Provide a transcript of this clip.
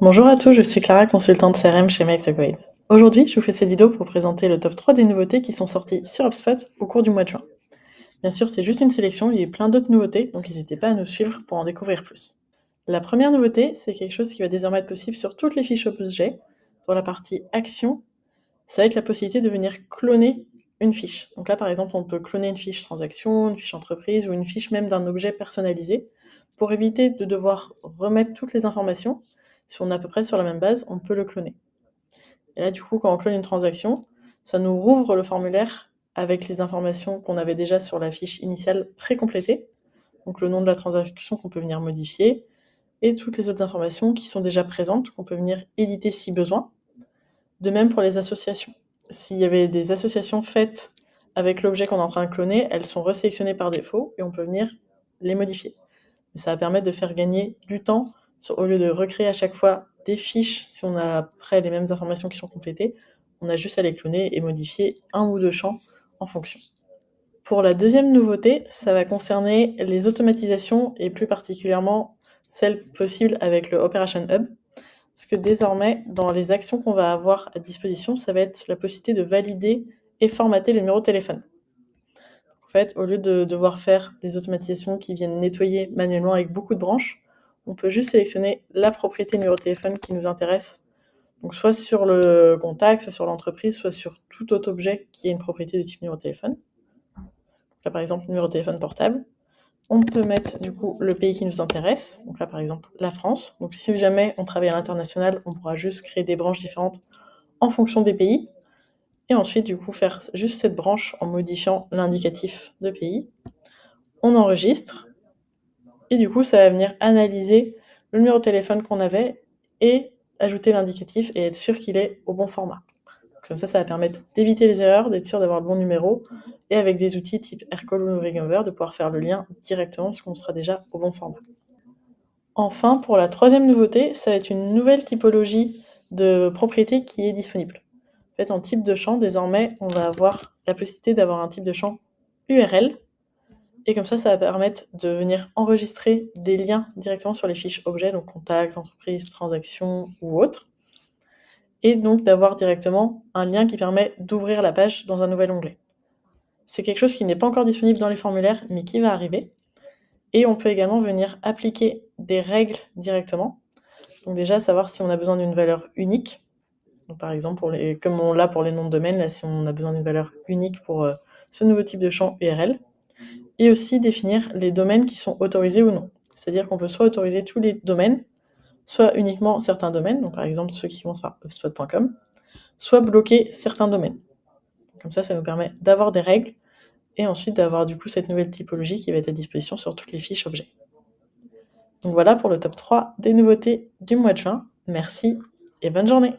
Bonjour à tous, je suis Clara, consultante CRM chez Make the Grade. Aujourd'hui, je vous fais cette vidéo pour présenter le top 3 des nouveautés qui sont sorties sur HubSpot au cours du mois de juin. Bien sûr, c'est juste une sélection, il y a plein d'autres nouveautés, donc n'hésitez pas à nous suivre pour en découvrir plus. La première nouveauté, c'est quelque chose qui va désormais être possible sur toutes les fiches objets. Dans la partie action, ça va être la possibilité de venir cloner une fiche. Donc là, par exemple, on peut cloner une fiche transaction, une fiche entreprise ou une fiche même d'un objet personnalisé pour éviter de devoir remettre toutes les informations. Si on est à peu près sur la même base, on peut le cloner. Et là, du coup, quand on clone une transaction, ça nous rouvre le formulaire avec les informations qu'on avait déjà sur la fiche initiale pré-complétée, donc le nom de la transaction qu'on peut venir modifier, et toutes les autres informations qui sont déjà présentes, qu'on peut venir éditer si besoin. De même pour les associations. S'il y avait des associations faites avec l'objet qu'on est en train de cloner, elles sont resélectionnées par défaut et on peut venir les modifier. Et ça va permettre de faire gagner du temps au lieu de recréer à chaque fois des fiches. Si on a après les mêmes informations qui sont complétées, on a juste à les cloner et modifier un ou deux champs en fonction. Pour la deuxième nouveauté, ça va concerner les automatisations et plus particulièrement celles possibles avec le Operation Hub. Parce que désormais, dans les actions qu'on va avoir à disposition, ça va être la possibilité de valider et formater le numéro de téléphone. En fait, au lieu de devoir faire des automatisations qui viennent nettoyer manuellement avec beaucoup de branches, on peut juste sélectionner la propriété numéro de téléphone qui nous intéresse. Donc soit sur le contact, soit sur l'entreprise, soit sur tout autre objet qui a une propriété de type numéro de téléphone. Là, par exemple, numéro de téléphone portable. On peut mettre du coup le pays qui nous intéresse, donc là par exemple la France. Donc si jamais on travaille à l'international, on pourra juste créer des branches différentes en fonction des pays. Et ensuite du coup faire juste cette branche en modifiant l'indicatif de pays. On enregistre et du coup ça va venir analyser le numéro de téléphone qu'on avait et ajouter l'indicatif et être sûr qu'il est au bon format. Comme ça va permettre d'éviter les erreurs, d'être sûr d'avoir le bon numéro, et avec des outils type Aircall ou Navigover, de pouvoir faire le lien directement parce qu'on sera déjà au bon format. Enfin, pour la troisième nouveauté, ça va être une nouvelle typologie de propriété qui est disponible. En fait, en type de champ, désormais, on va avoir la possibilité d'avoir un type de champ URL, et comme ça va permettre de venir enregistrer des liens directement sur les fiches objets, donc contact, entreprise, transaction ou autre, et donc d'avoir directement un lien qui permet d'ouvrir la page dans un nouvel onglet. C'est quelque chose qui n'est pas encore disponible dans les formulaires, mais qui va arriver. Et on peut également venir appliquer des règles directement. Donc déjà, savoir si on a besoin d'une valeur unique. Donc par exemple, comme on l'a pour les noms de domaine, là, si on a besoin d'une valeur unique pour ce nouveau type de champ URL. Et aussi définir les domaines qui sont autorisés ou non. C'est-à-dire qu'on peut soit autoriser tous les domaines, soit uniquement certains domaines, donc par exemple ceux qui commencent par hubspot.com, soit bloquer certains domaines. Comme ça nous permet d'avoir des règles et ensuite d'avoir du coup cette nouvelle typologie qui va être à disposition sur toutes les fiches objets. Donc voilà pour le top 3 des nouveautés du mois de juin. Merci et bonne journée!